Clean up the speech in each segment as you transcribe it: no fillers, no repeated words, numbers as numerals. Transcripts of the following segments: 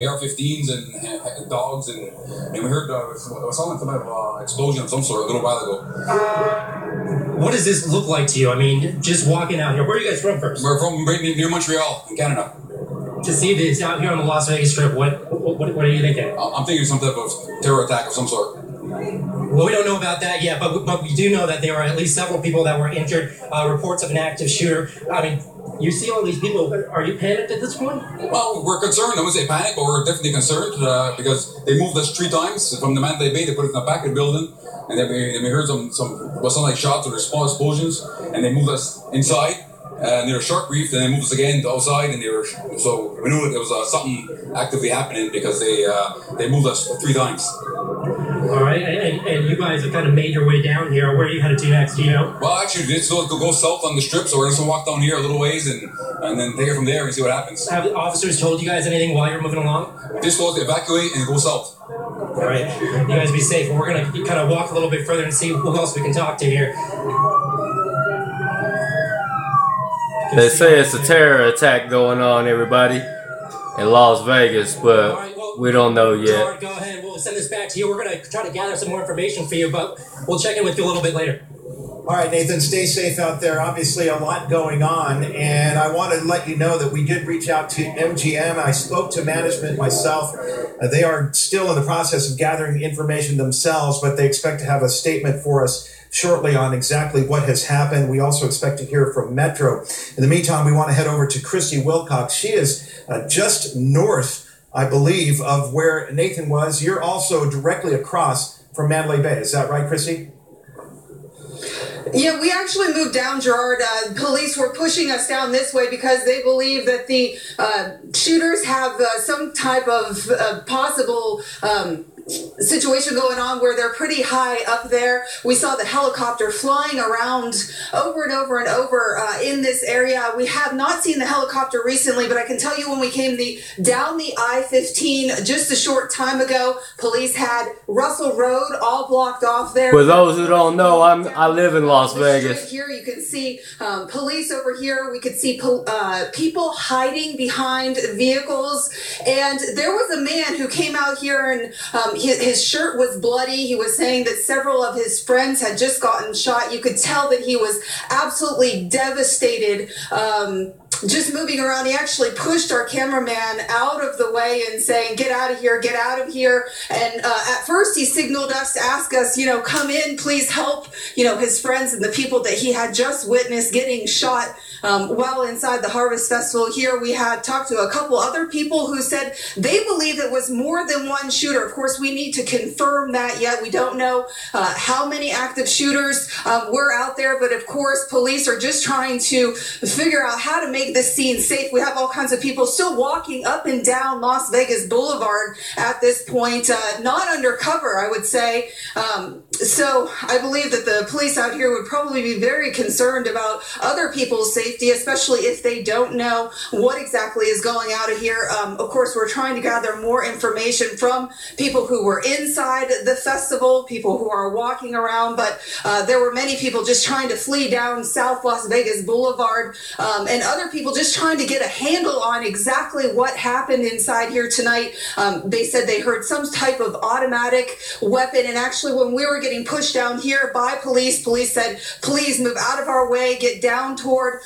AR-15s and dogs, and we heard something about explosion of some sort a little while ago. What does this look like to you? I mean, just walking out here. Where are you guys from first? We're from right near Montreal, in Canada. To see this out here on the Las Vegas Strip, what are you thinking? I'm thinking some type of terror attack of some sort. Well, we don't know about that yet, but we do know that there are at least several people that were injured. Reports of an active shooter. I mean, you see all these people. Are you panicked at this point? Well, we're concerned. I wouldn't say panic, but we're definitely concerned because they moved us 3 times from the Mandalay Bay. They put us in the back of the building, and then we heard some like shots or small explosions, and they moved us inside. And they were short briefed, and they moved us again to outside, and so we knew there was something actively happening because they moved us 3 times. All right, and you guys have kind of made your way down here. Where are you headed to next? Do you know? Well, actually, it's go south on the strip, so we're just gonna walk down here a little ways and then take it from there and see what happens. Have the officers told you guys anything while you're moving along? Just told to evacuate and go south. All right, you guys be safe. We're gonna kind of walk a little bit further and see who else we can talk to here. They say it's a terror attack going on, everybody, in Las Vegas, but we don't know yet. Go ahead. We'll send this back to you. We're going to try to gather some more information for you, but we'll check in with you a little bit later. All right, Nathan, stay safe out there. Obviously, a lot going on, and I want to let you know that we did reach out to MGM. I spoke to management myself. They are still in the process of gathering information themselves, but they expect to have a statement for us shortly on exactly what has happened. We also expect to hear from Metro. In the meantime, we want to head over to Christy Wilcox. She is just north, I believe, of where Nathan was. You're also directly across from Mandalay Bay. Is that right, Christy? Yeah, we actually moved down, Gerard. Police were pushing us down this way because they believe that the shooters have some type of possible situation going on where they're pretty high up there. We saw the helicopter flying around over and over and over in this area. We have not seen the helicopter recently, but I can tell you when we came down the I-15 just a short time ago, police had Russell Road all blocked off there. For those who don't know, I live in Las Vegas. Here you can see police over here. We could see people hiding behind vehicles, and there was a man who came out here and his shirt was bloody. He was saying that several of his friends had just gotten shot. You could tell that he was absolutely devastated. Just moving around, he actually pushed our cameraman out of the way and saying, "Get out of here, get out of here." And at first he signaled us to ask us, come in, please help, his friends and the people that he had just witnessed getting shot while inside the Harvest Festival here. We had talked to a couple other people who said they believe it was more than one shooter. Of course, we need to confirm that yet. We don't know how many active shooters were out there, but of course, police are just trying to figure out how to make this scene safe. We have all kinds of people still walking up and down Las Vegas Boulevard at this point, not undercover, I would say. So I believe that the police out here would probably be very concerned about other people's safety, especially if they don't know what exactly is going out of here. Of course, we're trying to gather more information from people who were inside the festival, people who are walking around, but there were many people just trying to flee down South Las Vegas Boulevard, and other people just trying to get a handle on exactly what happened inside here tonight. They said they heard some type of automatic weapon, and actually when we were getting pushed down here by police said, please move out of our way, get down toward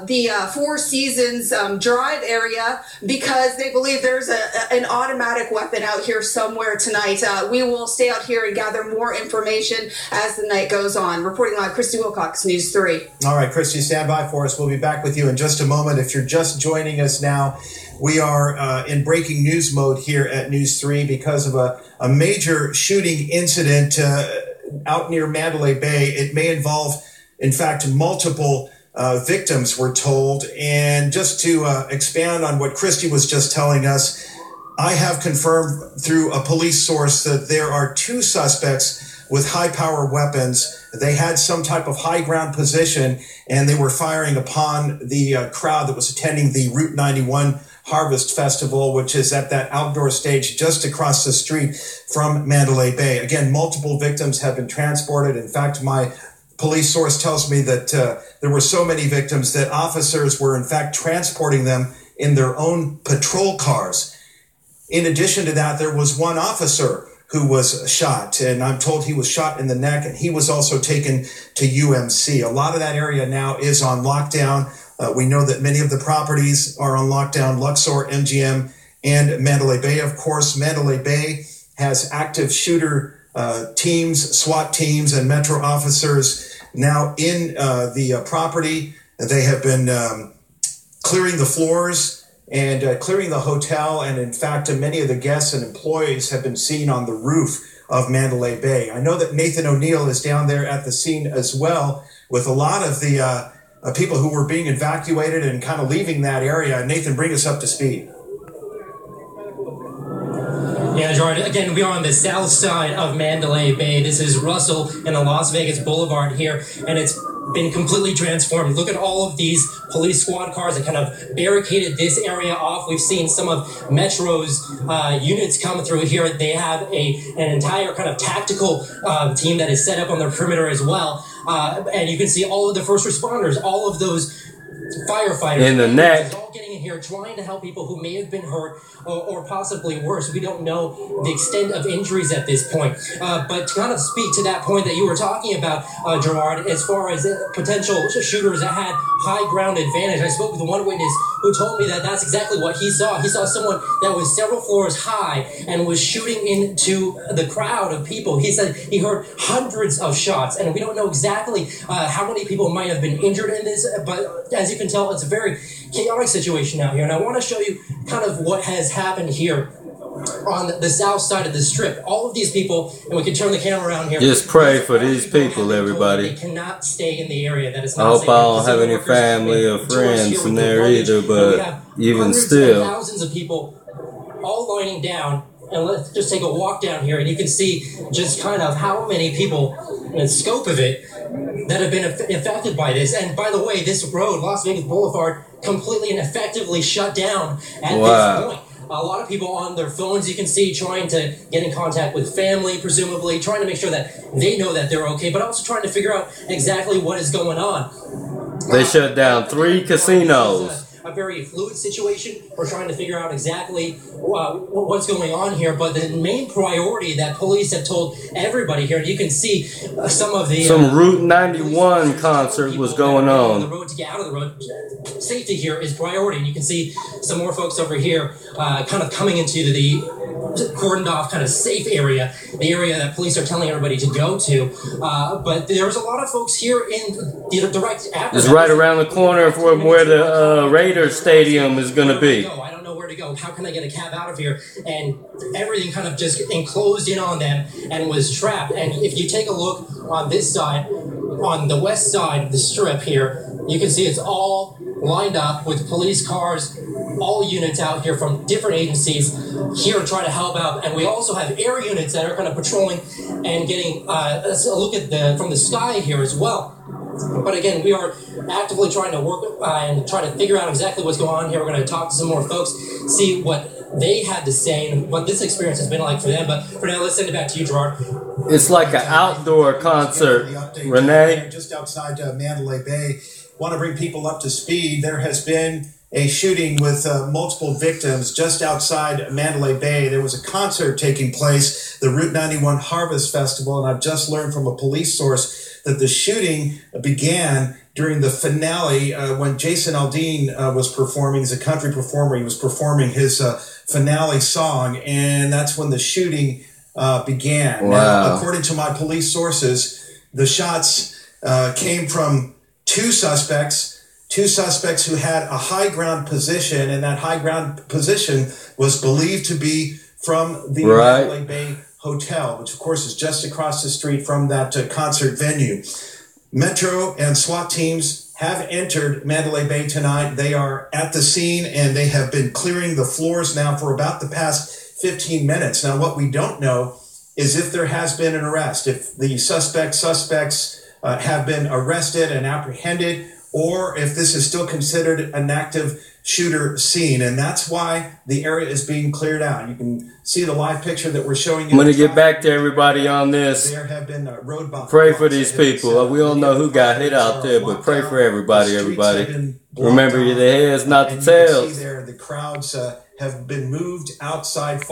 the Four Seasons Drive area, because they believe there's an automatic weapon out here somewhere tonight. We will stay out here and gather more information as the night goes on. Reporting live, Christy Wilcox, News 3. All right, Christy, stand by for us. We'll be back with you in just a moment. If you're just joining us now, we are in breaking news mode here at News 3 because of a major shooting incident out near Mandalay Bay. It may involve, in fact, multiple victims, we're told. And just to expand on what Christy was just telling us, I have confirmed through a police source that there are 2 suspects with high-power weapons. They had some type of high ground position, and they were firing upon the crowd that was attending the Route 91 Harvest Festival, which is at that outdoor stage just across the street from Mandalay Bay. Again, multiple victims have been transported. In fact, my police source tells me that there were so many victims that officers were, in fact, transporting them in their own patrol cars. In addition to that, there was one officer who was shot, and I'm told he was shot in the neck, and he was also taken to UMC. A lot of that area now is on lockdown. We know that many of the properties are on lockdown, Luxor, MGM, and Mandalay Bay. Of course, Mandalay Bay has active shooter teams, SWAT teams, and Metro officers now in the property. They have been clearing the floors and clearing the hotel. And in fact, many of the guests and employees have been seen on the roof of Mandalay Bay. I know that Nathan O'Neill is down there at the scene as well with a lot of the people who were being evacuated and kind of leaving that area. Nathan, bring us up to speed. Yeah, Jordan, again, we are on the south side of Mandalay Bay. This is Russell and the Las Vegas Boulevard here, and it's been completely transformed. Look at all of these police squad cars that kind of barricaded this area off. We've seen some of Metro's units come through here. They have an entire kind of tactical team that is set up on the perimeter as well. And you can see all of the first responders, all of those firefighters in the neck, all getting in here trying to help people who may have been hurt or possibly worse. We don't know the extent of injuries at this point. But to kind of speak to that point that you were talking about, Gerard, as far as potential shooters that had high ground advantage, I spoke with one witness who told me that that's exactly what he saw. He saw someone that was several floors high and was shooting into the crowd of people. He said he heard hundreds of shots, and we don't know exactly how many people might have been injured in this, but as you can tell, it's a very chaotic situation out here. And I want to show you kind of what has happened here on the south side of the strip. All of these people, and we can turn the camera around here. Just pray for these people, everybody. They cannot stay in the area. That is I hope I don't have any family or friends in there either, but even still. Thousands of people all lining down. And let's just take a walk down here, and you can see just kind of how many people, and the scope of it, that have been affected by this. And by the way, this road, Las Vegas Boulevard, completely and effectively shut down at this point. A lot of people on their phones, you can see, trying to get in contact with family, presumably, trying to make sure that they know that they're okay, but also trying to figure out exactly what is going on. They shut down 3 casinos. A very fluid situation. We're trying to figure out exactly what's going on here, but the main priority that police have told everybody here, and you can see some of the Route 91 concert was going on. The road to get out of the road. Safety here is priority, and you can see some more folks over here kind of coming into the cordoned off kind of safe area, the area that police are telling everybody to go to. But there's a lot of folks here in the direct after. It's right around the corner from where the Raiders Stadium is going to be. I don't know where to go. How can I get a cab out of here? And everything kind of just enclosed in on them and was trapped. And if you take a look on this side, on the west side of the strip here, you can see it's all lined up with police cars, all units out here from different agencies here to try to help out. And we also have air units that are kind of patrolling and getting a look at from the sky here as well. But again, we are actively trying to work and try to figure out exactly what's going on here. We're going to talk to some more folks, see what they had to say and what this experience has been like for them. But for now, let's send it back to you, Gerard. It's like an outdoor concert, Renee. Just outside Mandalay Bay. Want to bring people up to speed. There has been a shooting with multiple victims just outside Mandalay Bay. There was a concert taking place, the Route 91 Harvest Festival, and I've just learned from a police source that the shooting began during the finale when Jason Aldean was performing. He's a country performer. He was performing his finale song, and that's when the shooting began. Wow. Now, according to my police sources, the shots came from two suspects who had a high ground position, and that high ground position was believed to be from the Mandalay Bay Hotel, which of course is just across the street from that concert venue. Metro and SWAT teams have entered Mandalay Bay tonight. They are at the scene, and they have been clearing the floors now for about the past 15 minutes. Now, what we don't know is if there has been an arrest, if the suspects have been arrested and apprehended, or if this is still considered an active shooter scene. And that's why the area is being cleared out. You can see the live picture that we're showing you. I'm going to get back to everybody on this. There have been roadblocks. Pray for these people. We don't know who got hit out there, but pray for everybody, everybody. Remember, the heads, not the tails. You can see there the crowds have been moved outside